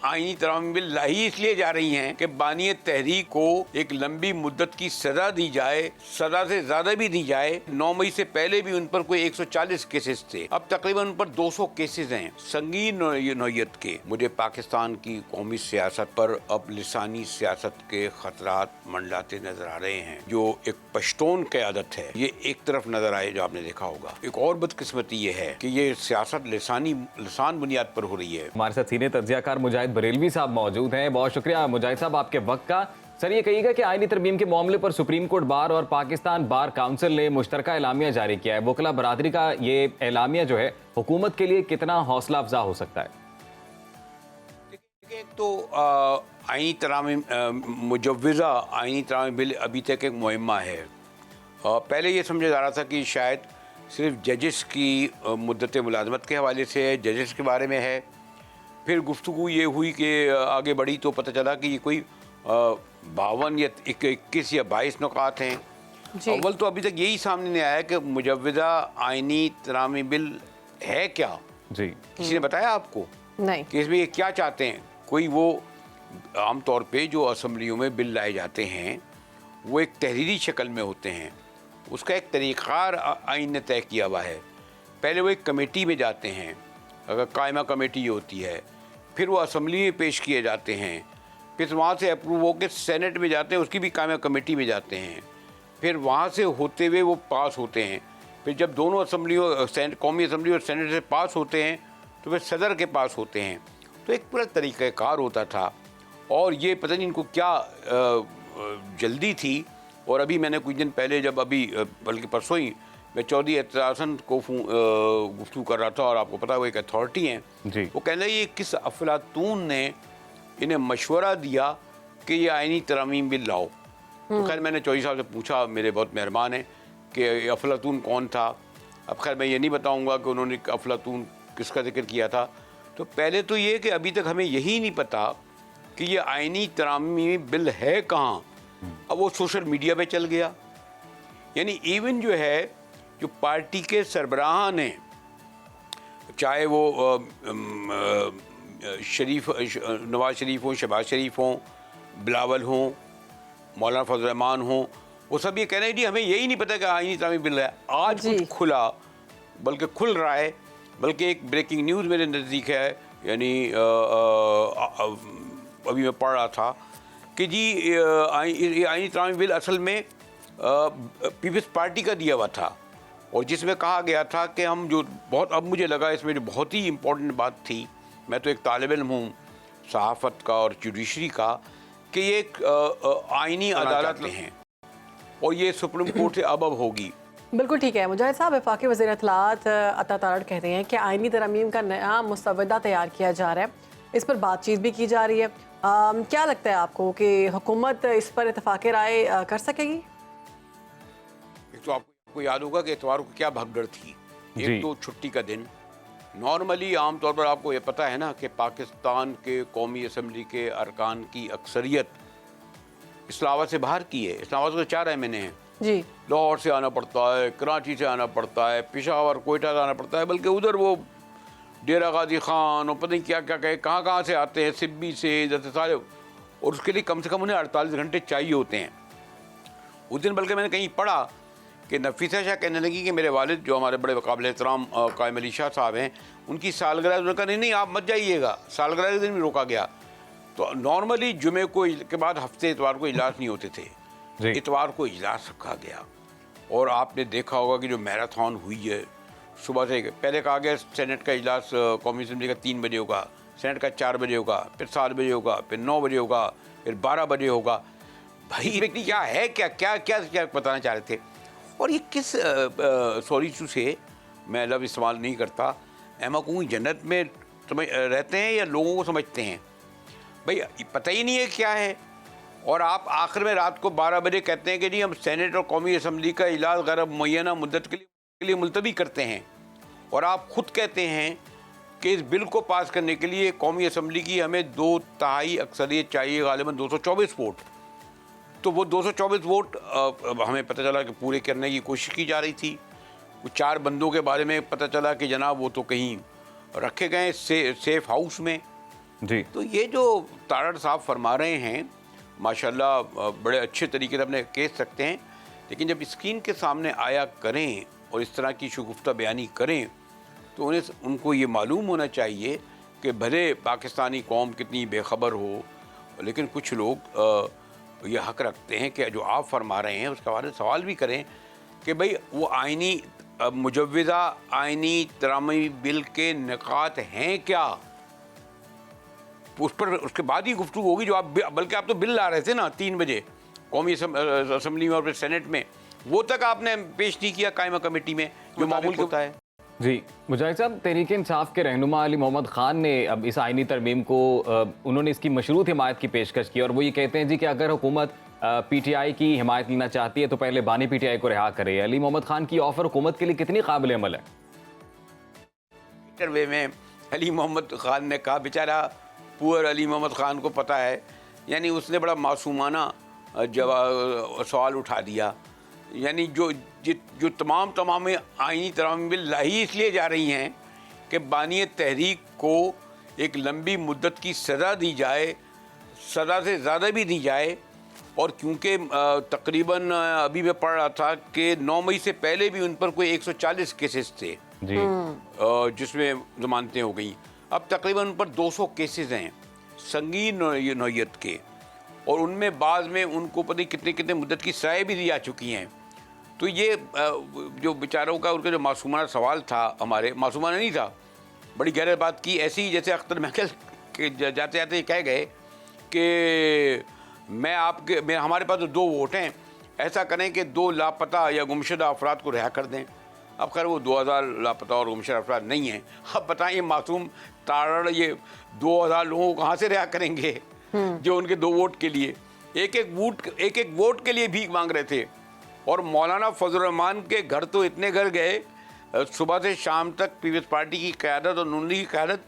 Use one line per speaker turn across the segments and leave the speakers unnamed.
आईनी तरामीम बिल लाई इसलिए जा रही हैं कि बानी तहरीक को एक लंबी मुद्दत की सजा दी जाए, सजा से ज्यादा भी दी जाए। 9 मई से पहले भी उन पर कोई 140 केसेस थे, अब तकरीबन उन पर 200 केसेस हैं संगीन नौयत के। मुझे पाकिस्तान की कौमी सियासत पर अब लिसानी सियासत के खतरात मंडलाते नजर आ रहे हैं, जो एक पश्तून क़यादत है ये एक तरफ नजर आए, जो आपने देखा होगा। एक और बदकिस्मती ये है कि ये सियासत लिसान बुनियाद पर हो रही है।
हमारे साथ सीनियर तज्जियाकार मुजाहिद बरेलवी साहब मौजूद हैं। बहुत शुक्रिया मुजाहिद साहब आपके वक्त का। सर ये कहिएगा कि आईनी तरमीम के मामले पर सुप्रीम कोर्ट बार और पाकिस्तान बार काउंसिल ने मुश्तरका एलामिया जारी किया है। वकला बरादरी का ये एलामिया जो है हुकूमत के लिए कितना हौसला अफजा हो सकता है?
एक तो आईनी तरामीम मुजव्विज़ा आईनी तरामीम बिल अभी तक एक मुहिम्मा है। पहले ये समझा जा रहा था कि शायद सिर्फ जजेस की मुद्दत मुलाजमत के हवाले से है, जजेस के बारे में है। फिर गुफ्तगू ये हुई कि आगे बढ़ी तो पता चला कि ये कोई 52 या 21 या 22 नुकात हैं। अव्वल तो अभी तक यही सामने नहीं आया कि मुजव्विज़ा आईनी तरामीम बिल है क्या।
जी,
किसी ने बताया आपको?
नहीं
कि इसमें ये क्या चाहते हैं? कोई वो आमतौर पे जो असम्बलियों में बिल लाए जाते हैं वो एक तहरीरी शक्ल में होते हैं, उसका एक तरीक़ार आइन ने तय किया हुआ है। पहले वो एक कमेटी में जाते हैं, अगर कायमा कमेटी होती है, फिर वो असम्बली में पेश किए जाते हैं, फिर वहाँ से अप्रूव होकर सेनेट में जाते हैं, उसकी भी कायमा कमेटी में जाते हैं, फिर वहाँ से होते हुए वो पास होते हैं। फिर जब दोनों असम्बलियों कौमी असम्बली और सेनेट से पास होते हैं तो फिर सदर के पास होते हैं। तो एक पूरा तरीक़ाकार होता था और ये पता नहीं इनको क्या जल्दी थी। और अभी मैंने कुछ दिन पहले जब बल्कि परसों ही मैं चौधरी एतरासन को गुफ्तगू कर रहा था, और आपको पता है वो एक अथॉरिटी हैं
जी।
वो कहने लगे ये किस अफलातून ने इन्हें मशवरा दिया कि ये आईनी तरामीम बिल लाओ। तो खैर मैंने चौधरी साहब से पूछा, मेरे बहुत मेहरबान हैं, कि अफलातून कौन था। अब खैर मैं ये नहीं बताऊँगा कि उन्होंने अफलातून किसका जिक्र किया था। तो पहले तो ये कि अभी तक हमें यही नहीं पता कि ये आईनी तरामीम बिल है कहाँ। अब वो सोशल मीडिया पे चल गया, यानी इवन जो है जो पार्टी के सरबराह ने, चाहे वो नवाज शरीफ हों, शहबाज शरीफ हों, बिलावल हों, मौलाना फजल रहमान हों, वो सब ये कह रहे हैं जी हमें यही नहीं पता कि आईनी तरामीम बिल है। आज कुछ खुला, बल्कि खुल रहा है, बल्कि एक ब्रेकिंग न्यूज़ मेरे नज़दीक है, यानी अभी मैं पढ़ रहा था कि जी आईनी तरामीम बिल असल में पीपल्स पार्टी का दिया हुआ था, और जिसमें कहा गया था कि हम जो बहुत, अब मुझे लगा इसमें जो बहुत ही इम्पोर्टेंट बात थी, मैं तो एक तालिब इल्म हूँ सहाफ़त का और जुडिशरी का, कि ये एक आईनी अदालत हैं और ये सुप्रीम कोर्ट से अब होगी।
बिल्कुल ठीक है मुजाहिद साहब। वफाकी वज़ीर इत्तलाआत अता तारड़ कहते हैं कि आईनी तरमीम का नया मुसवदा तैयार किया जा रहा है, इस पर बातचीत भी की जा रही है। क्या लगता है आपको कि हुकूमत इस पर इत्तफाक राय कर सकेगी?
एक तो आपको याद होगा कि इतवार को क्या भगदड़ थी, एक तो छुट्टी का दिन। नॉर्मली आमतौर पर आपको ये पता है ना कि पाकिस्तान के कौमी असम्बली के अरकान की अक्सरियत इस्लामाबाद से बाहर की है। इस्लामाबाद को 4 MNA हैं
जी।
लाहौर से आना पड़ता है, कराची से आना पड़ता है, पेशावर कोयटा से आना पड़ता है, बल्कि उधर वो डेरा गाजी खान और पता नहीं क्या क्या कहे कहाँ से आते हैं, सिब्बी से, जैसे सारे, और उसके लिए कम से कम उन्हें 48 घंटे चाहिए होते हैं। उस दिन बल्कि मैंने कहीं पढ़ा कि नफीसा शाह कहने लगी कि मेरे वालिद जो हमारे बड़े काबिल एहतराम कायम अली शाह साहब हैं, उनकी सालगिरह, उन्होंने कहा नहीं आप मत जाइएगा, सालगिरह के दिन भी रोका गया। तो नॉर्मली जुमे को के बाद हफ्ते इतवार को इजलास नहीं होते थे, इतवार को इजलास रखा गया। और आपने देखा होगा कि जो मैराथन हुई है सुबह से, पहले कहा गया सेनेट का इजलास कौमी असम्बली का 3 बजे होगा, सेनेट का 4 बजे होगा, फिर 7 बजे होगा, फिर 9 बजे होगा, फिर 12 बजे होगा। भाई व्यक्ति क्या है, क्या क्या क्या क्या बताना चाह रहे थे। और ये किस सॉरी से मैं लफ्ज़ इस्तेमाल नहीं करता, एमा कोई जन्नत में रहते हैं या लोगों को समझते हैं? भाई पता ही नहीं है क्या है। और आप आखिर में रात को 12 बजे कहते हैं कि जी हम सेनेट और कौमी असम्बली का इजलास गैर मुअय्यना मुद्दत के लिए मुलतवी करते हैं, और आप खुद कहते हैं कि इस बिल को पास करने के लिए कौमी असम्बली की हमें 2/3 अक्सरियत चाहिए, गालिबन 224 वोट। तो वो 224 वोट हमें पता चला कि पूरे करने की कोशिश की जा रही थी। कुछ 4 बंदों के बारे में पता चला कि जनाब वो तो कहीं रखे गए सेफ हाउस में,
जी।
तो ये जो तारड़ साहब फरमा रहे हैं माशाल्लाह बड़े अच्छे तरीके से अपने कह सकते हैं, लेकिन जब स्क्रीन के सामने आया करें और इस तरह की शगुफ्ता बयानी करें तो उनको ये मालूम होना चाहिए कि भले पाकिस्तानी कौम कितनी बेखबर हो, लेकिन कुछ लोग ये हक रखते हैं कि जो आप फरमा रहे हैं उसके बारे में सवाल भी करें कि भाई वो आइनी मुजव्विज़ा आइनी तरामी बिल के निकात हैं क्या, उस पर उसके बाद ही गुफ्तगू होगी। जो आप बल्कि आप तो बिल ला रहे थे ना 3 बजे कौमी असम्बली में और फिर सेनेट में, वो तक आपने पेश नहीं किया कायमा कमेटी में जो मामूल होता है।
जी मुजाहिद साहब, तहरीक इंसाफ के रहनुमा अली मोहम्मद खान ने अब इस आइनी तरमीम को उन्होंने इसकी मशरूत हिमायत की पेशकश की और वो ये कहते हैं जी कि अगर हुकूमत PTI की हिमायत लेना चाहती है तो पहले बानी PTI को रिहा करे। अली मोहम्मद खान की ऑफर हुकूमत के लिए कितनी काबिल अमल है?
इंटरव्यू में अली मोहम्मद खान ने कहा, बेचारा पुअर अली मोहम्मद खान को पता है, यानी उसने बड़ा मासूमाना जवाब सवाल उठा दिया। यानी जो तमाम आइनी तरामीम बिल लाई इसलिए जा रही हैं कि बानी तहरीक को एक लंबी मुद्दत की सज़ा दी जाए, सज़ा से ज़्यादा भी दी जाए। और क्योंकि तकरीबन अभी मैं पढ़ रहा था कि 9 मई से पहले भी उन पर कोई 140 केसेस थे
जी,
जिसमें ज़मानतें हो गई। अब तकरीबन उन पर 200 केसेस हैं संगीन नौयत के, और उनमें बाद में उनको पता नहीं कितने कितने मुद्दत की सज़ाएं भी दी जा चुकी हैं। तो ये जो बेचारों का उनका जो मासूमाना सवाल था, हमारे मासूमाना नहीं था, बड़ी गहरी बात की, ऐसी ही जैसे अख्तर महल के जाते जाते कह गए कि हमारे पास तो 2 वोट हैं, ऐसा करें कि 2 लापता या गुमशुदा अफराद को रिहा कर दें। अब खैर वो 2000 लापता और गुमशुदा अफराद नहीं हैं। अब बताएं मासूम तारड़ ये 2000 लोगों को कहाँ से रिहा करेंगे जो उनके 2 वोट के लिए एक एक वोट के लिए भीख मांग रहे थे। और मौलाना फजल रहमान के घर तो इतने घर गए, सुबह से शाम तक पीपल्स पार्टी की क़यादत और नून लीग की क़यादत,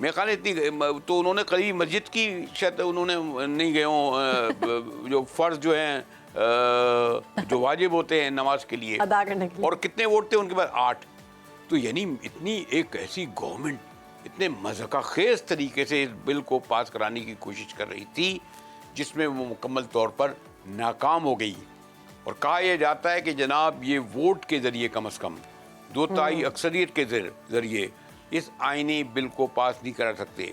मेरे ख्याल इतनी तो उन्होंने करीब मस्जिद की शायद उन्होंने नहीं गए हों, जो फ़र्ज़ जो हैं जो वाजिब होते हैं नमाज के लिए
अदा करने के लिए।
और कितने वोट थे उनके पास? 8। तो यानी इतनी एक ऐसी गवर्नमेंट इतने मज़ाक़खेज़ तरीके से इस बिल को पास कराने की कोशिश कर रही थी जिसमें वो मुकम्मल तौर पर नाकाम हो गई। और कहा यह जाता है कि जनाब ये वोट के ज़रिए कम अज़ कम 2/3 अक्सरियत के ज़रिए इस आइनी बिल को पास नहीं करा सकते।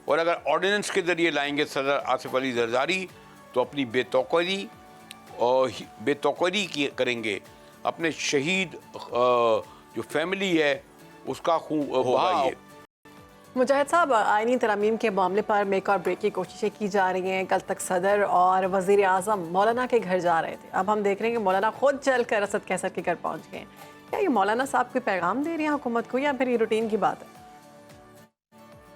और अगर ऑर्डिनेंस के ज़रिए लाएंगे सदर आसिफ अली जरदारी तो अपनी बेतौकरी की करेंगे, अपने शहीद जो फैमिली है उसका खून होगा। ये
मुजाहिद साहब, आइनी तरमीम के मामले पर मेक और ब्रेक की कोशिशें की जा रही हैं। कल तक सदर और वज़ीर आज़म मौलाना के घर जा रहे थे, अब हम देख रहे हैं कि मौलाना खुद चल कर असद कैसर के घर पहुंच गए। क्या ये मौलाना साहब कोई पैगाम दे रहे हैं हुकूमत को या फिर ये रूटीन की बात है?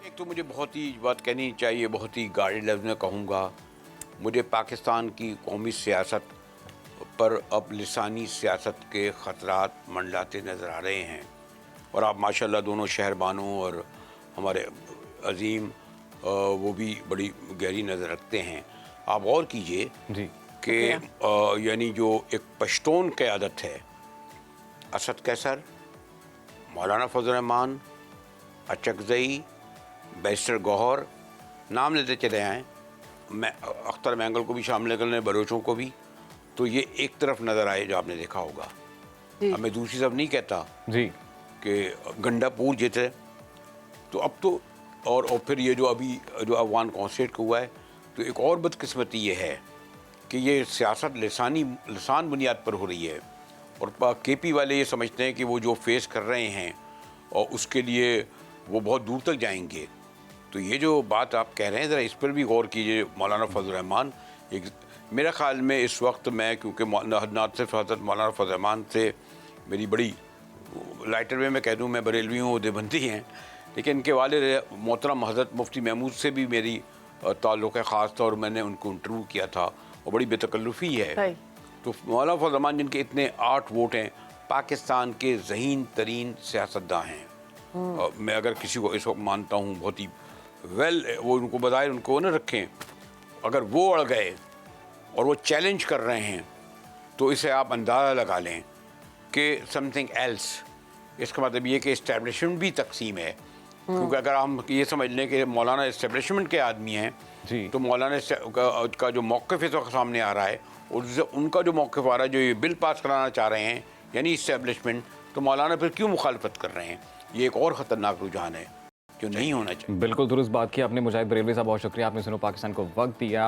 एक तो मुझे बहुत ही बात कहनी चाहिए, बहुत ही गाढ़े लफ्ज़ में कहूँगा, मुझे पाकिस्तान की कौमी सियासत पर अब लिसानी सियासत के ख़तरात मंडलाते नज़र आ रहे हैं। और आप माशाल्लाह दोनों शहरबानों और हमारे अजीम वो भी बड़ी गहरी नज़र रखते हैं। आप गौर कीजिए
जी
कि यानी जो एक पश्तून क़यादत है, असद कैसर, मौलाना फजल रहमान, अचकज़ई, बैरिस्टर गौहर, नाम लेते चले आएँ, मैं अख्तर मैंगल को भी शामिल कर लें, बलोचों को भी, तो ये एक तरफ नज़र आए जो आपने देखा होगा। अब मैं दूसरी तरफ नहीं कहता
जी
कि गंडापुर जिते, तो अब तो और फिर ये जो अभी जो अफगान कॉन्सेट को हुआ है, तो एक और बदकिस्मती ये है कि ये सियासत लिसान बुनियाद पर हो रही है। और KP वाले ये समझते हैं कि वो जो फेस कर रहे हैं और उसके लिए वो बहुत दूर तक जाएंगे। तो ये जो बात आप कह रहे हैं ज़रा इस पर भी गौर कीजिए। मौलाना फजल रहमान एक मेरा ख्याल में इस वक्त मैं, क्योंकि ना सिर्फ हज़रत मौलाना फजल रहमान से मेरी बड़ी लाइटर में मैं कह दूँ, मैं बरेलवी हूँ, देवबंदी हैं, लेकिन इनके वाले मोहतरम हज़रत मुफ्ती महमूद से भी मेरी ताल्लुक़ है, ख़ास तौर मैंने उनको इंटरव्यू किया था और बड़ी बेतकल्लुफ़ी है। तो मौलाना फजल रहमान जिनके इतने 8 वोट हैं, पाकिस्तान के ज़हीन तरीन सियासतदान हैं। मैं अगर किसी को इस वक्त मानता हूँ बहुत ही वो उनको बज़ाहिर उनको न रखें, अगर वो अड़ गए और वो चैलेंज कर रहे हैं तो इसे आप अंदाज़ा लगा लें कि समथिंग एल्स, इसका मतलब ये कि इस्टेब्लिशमेंट भी तकसीम है, क्योंकि अगर हम ये समझ लें कि मौलाना इस्टेब्लिशमेंट के आदमी हैं
जी।
तो मौलाना का जो मौक़िफ़ इस वक्त सामने आ रहा है, उससे उनका जो मौक़िफ़ आ रहा है, जो ये बिल पास कराना चाह रहे हैं यानी इस्टेब्लिशमेंट, तो मौलाना फिर क्यों मुखालफत कर रहे हैं? ये एक और ख़तरनाक रुझान है जो नहीं होना चाहिए।
बिल्कुल दुरुस्त बात की आपने मुजाहिद बरेलवी साहब, बहुत शुक्रिया आपने सुनो पाकिस्तान को वक्त दिया।